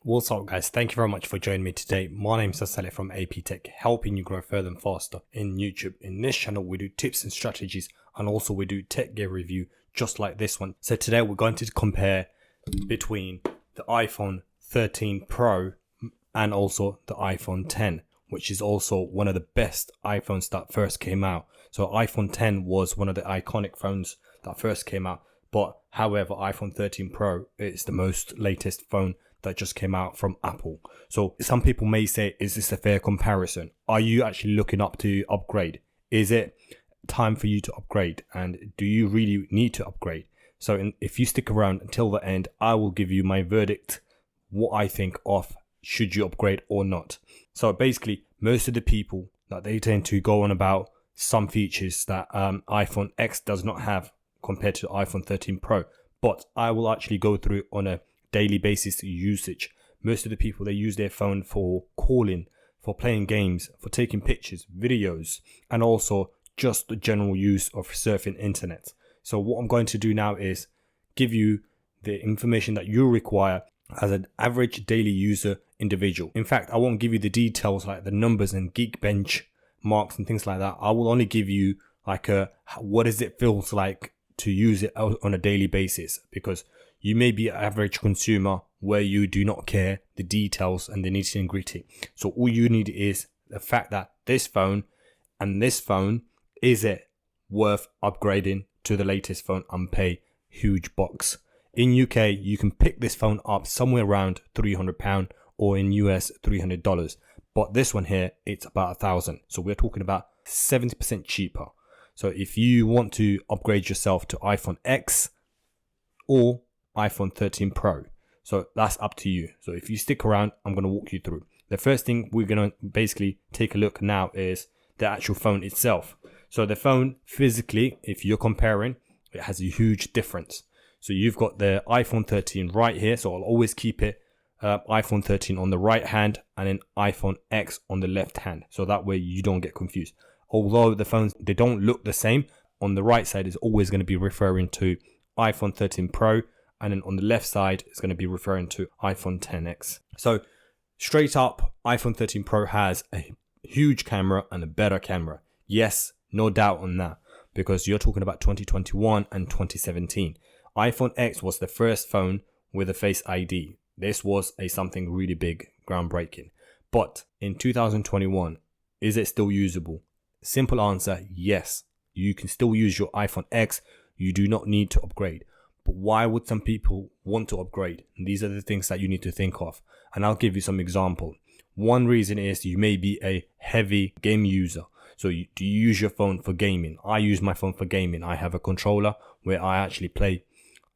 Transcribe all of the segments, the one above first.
What's up guys, thank you very much for joining me today. My name is Asale from AP Tech, helping you grow further and faster in YouTube. In this channel we do tips and strategies, and also we do tech gear review just like this one. So today we're going to compare between the iPhone 13 Pro and also the iPhone 10, which is also one of the best iPhones that first came out. So iPhone 10 was one of the iconic phones that first came out, but however iPhone 13 Pro is the most latest phone that just came out from Apple. So some people may say, is this a fair comparison? Are you actually looking up to upgrade? Is it time for you to upgrade? And do you really need to upgrade? So if you stick around until the end, I will give you my verdict, what I think of should you upgrade or not. So basically, most of the people that they tend to go on about some features that iPhone X does not have compared to iPhone 13 Pro, but I will actually go through on a daily basis usage. Most of the people, they use their phone for calling, for playing games, for taking pictures, videos, and also just the general use of surfing internet. So what I'm going to do now is give you the information that you require as an average daily user individual. In fact, I won't give you the details like the numbers and Geekbench marks and things like that. I will only give you like what does it feels like to use it on a daily basis, because you may be an average consumer where you do not care the details and the nitty and gritty. So all you need is the fact that this phone and this phone, is it worth upgrading to the latest phone and pay huge bucks. In UK, you can pick this phone up somewhere around £300, or in US $300. But this one here, it's about £1,000. So we're talking about 70% cheaper. So if you want to upgrade yourself to iPhone X or iPhone 13 Pro, so that's up to you. So if you stick around, I'm going to walk you through. The first thing we're going to basically take a look now is the actual phone itself. So the phone physically, if you're comparing, it has a huge difference. So you've got the iPhone 13 right here. So I'll always keep it iPhone 13 on the right hand and then iPhone X on the left hand. So that way you don't get confused. Although the phones, they don't look the same, on the right side is always going to be referring to iPhone 13 Pro, and then on the left side is going to be referring to iPhone XS. So straight up, iPhone 13 Pro has a huge camera and a better camera. Yes, no doubt on that, because you're talking about 2021 and 2017. iPhone X was the first phone with a Face ID. This was something really big, groundbreaking. But in 2021, is it still usable? Simple answer, yes. You can still use your iPhone X. You do not need to upgrade. But why would some people want to upgrade? And these are the things that you need to think of. And I'll give you some example. One reason is you may be a heavy game user. So do you use your phone for gaming? I use my phone for gaming. I have a controller where I actually play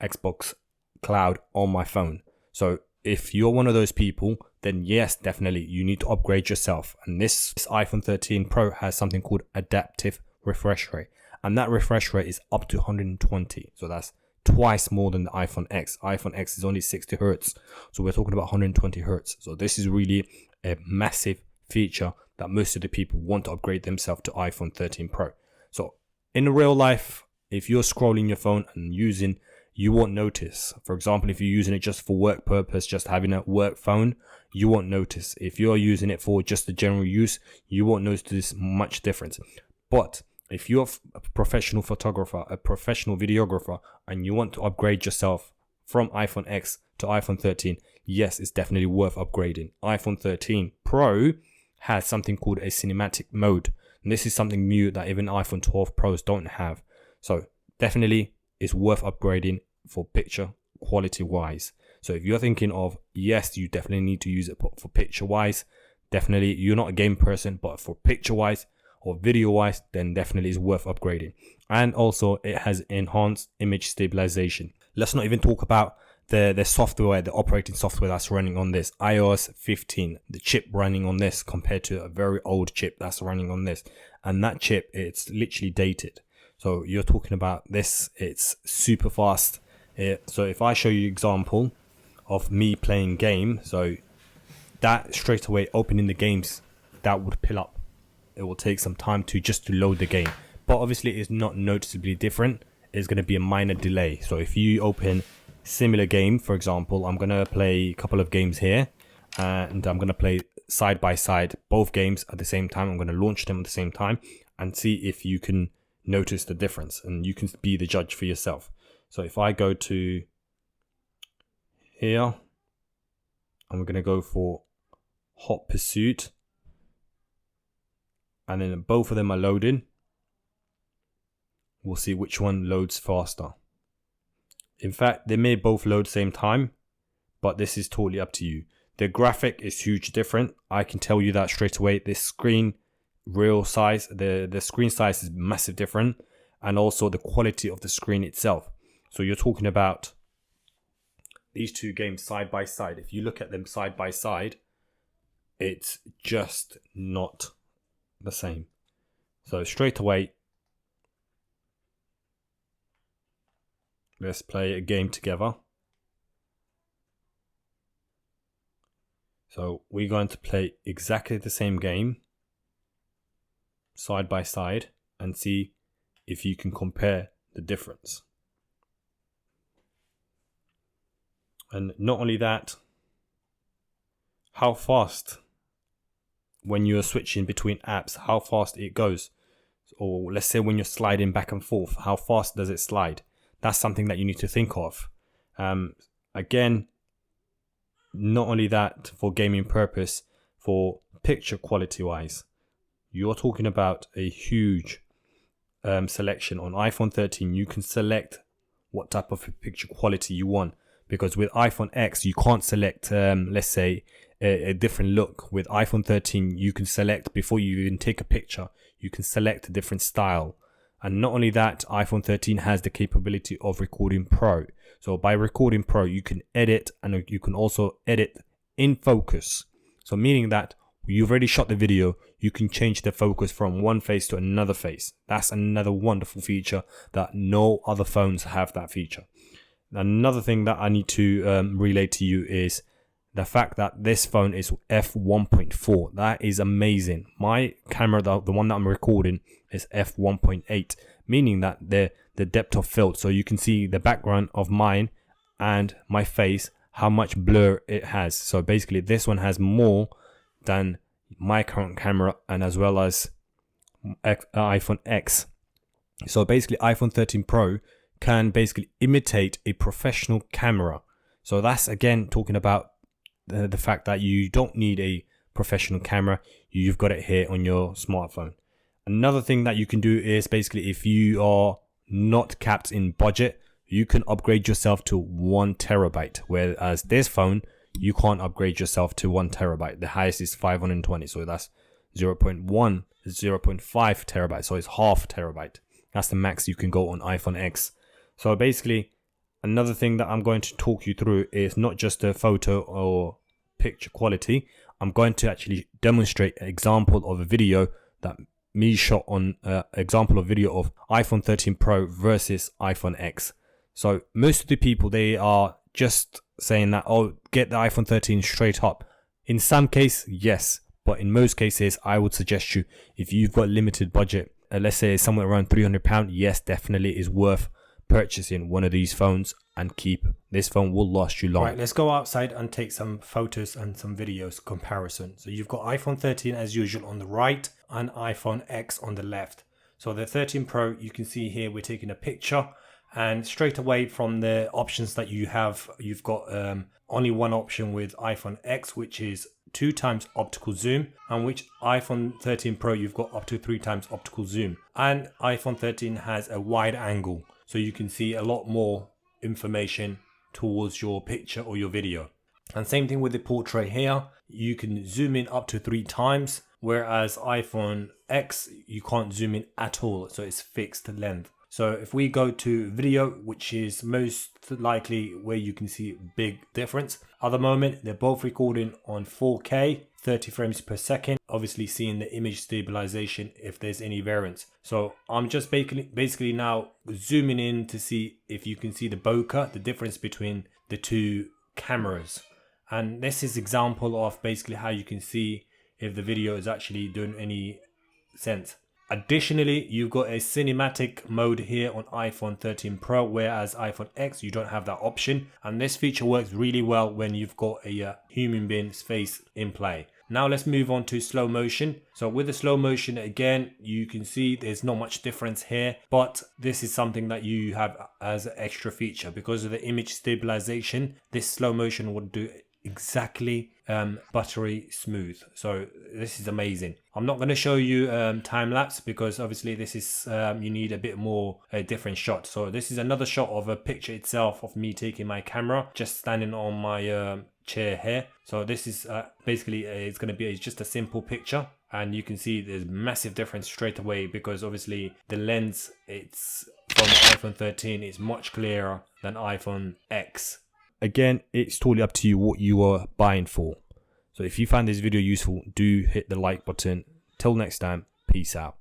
Xbox Cloud on my phone. So if you're one of those people, then yes, definitely you need to upgrade yourself. And this iPhone 13 Pro has something called adaptive refresh rate. And that refresh rate is up to 120. So that's twice more than the iPhone X. iPhone X is only 60 Hertz. So we're talking about 120 Hertz. So this is really a massive feature that most of the people want to upgrade themselves to iPhone 13 Pro. So in real life, if you're scrolling your phone and using, you won't notice. For example, if you're using it just for work purpose, just having a work phone, you won't notice. If you're using it for just the general use, you won't notice much difference. But if you're a professional photographer, a professional videographer, and you want to upgrade yourself from iPhone X to iPhone 13, yes, it's definitely worth upgrading. iPhone 13 Pro has something called a cinematic mode. And this is something new that even iPhone 12 Pros don't have. So definitely it's worth upgrading for picture quality wise. So if you're thinking of, yes, you definitely need to use it for picture wise, definitely you're not a game person, but for picture wise or video wise, then definitely is worth upgrading. And also it has enhanced image stabilization. Let's not even talk about the software, the operating software that's running on this, iOS 15, the chip running on this compared to a very old chip that's running on this. And that chip, it's literally dated. So you're talking about this, it's super fast. So if I show you example of me playing game, so that straight away opening the games, that would pill up. It will take some time to load the game. But obviously it's not noticeably different. It's going to be a minor delay. So if you open similar game, for example, I'm going to play a couple of games here. and I'm going to play side by side both games at the same time. I'm going to launch them at the same time and see if you can notice the difference, and you can be the judge for yourself. So if I go to here, I'm going to go for Hot Pursuit, and then both of them are loading. We'll see which one loads faster. In fact, they may both load same time, but this is totally up to you. The graphic is huge different. I can tell you that straight away. This screen real size, the screen size is massive different, and also the quality of the screen itself. So you're talking about these two games side by side. If you look at them side by side, it's just not the same. So straight away, let's play a game together. So we're going to play exactly the same game side by side and see if you can compare the difference. And not only that, how fast, when you're switching between apps, how fast it goes. Or let's say when you're sliding back and forth, how fast does it slide? That's something that you need to think of. Again, not only that, for gaming purpose, for picture quality wise, you're talking about a huge selection. On iPhone 13, you can select what type of picture quality you want, because with iPhone X, you can't select, let's say, a different look. With iPhone 13, you can select, before you even take a picture, you can select a different style. And not only that, iPhone 13 has the capability of Recording Pro. So by Recording Pro, you can edit, and you can also edit in focus. So meaning that you've already shot the video, you can change the focus from one face to another face. That's another wonderful feature that no other phones have that feature. Another thing that I need to relay to you is the fact that this phone is f1.4. That is amazing. My camera, the one that I'm recording, is f1.8, meaning that the depth of field, so you can see the background of mine and my face, how much blur it has. So basically this one has more than my current camera, and as well as iPhone X. So basically iPhone 13 Pro can basically imitate a professional camera. So that's again talking about the fact that you don't need a professional camera, you've got it here on your smartphone. Another thing that you can do is basically, if you are not capped in budget, you can upgrade yourself to 1 terabyte, whereas this phone, you can't upgrade yourself to 1 terabyte. The highest is 520, so that's 0.5 terabyte, so it's half terabyte. That's the max you can go on iPhone X. So basically, another thing that I'm going to talk you through is not just the photo or picture quality. I'm going to actually demonstrate an example of a video that me shot on example of video of iPhone 13 Pro versus iPhone X. So most of the people, they are just saying that, oh, get the iPhone 13 straight up. In some cases, yes, but in most cases, I would suggest you, if you've got limited budget, let's say somewhere around £300, yes, definitely is worth purchasing one of these phones and keep. This phone will last you long. Right, let's go outside and take some photos and some videos comparison. So you've got iPhone 13 as usual on the right and iPhone X on the left. So the 13 Pro, you can see here we're taking a picture, and straight away from the options that you have, you've got only one option with iPhone X, which is 2 times optical zoom, and which iPhone 13 Pro you've got up to 3 times optical zoom, and iPhone 13 has a wide angle, so you can see a lot more information towards your picture or your video. And same thing with the portrait here, you can zoom in up to 3 times, whereas iPhone X you can't zoom in at all, so it's fixed length. So if we go to video, which is most likely where you can see big difference, at the moment they're both recording on 4K 30 frames per second, obviously seeing the image stabilization if there's any variance. So I'm just basically now zooming in to see if you can see the bokeh, the difference between the two cameras. And this is example of basically how you can see if the video is actually doing any sense. Additionally, you've got a cinematic mode here on iPhone 13 Pro, whereas iPhone X, you don't have that option. And this feature works really well when you've got a human being's face in play. Now let's move on to slow motion. So with the slow motion, again, you can see there's not much difference here, but this is something that you have as an extra feature. Because of the image stabilization, this slow motion would do exactly buttery smooth. So this is amazing. I'm not going to show you time lapse because obviously this is you need a bit more a different shot. So this is another shot of a picture itself of me taking my camera, just standing on my chair here. So this is basically it's going to be just a simple picture, and you can see there's massive difference straight away because obviously the lens, it's from iPhone 13 is much clearer than iPhone X. Again, it's totally up to you what you are buying for. So if you found this video useful, do hit the like button. Till next time, peace out.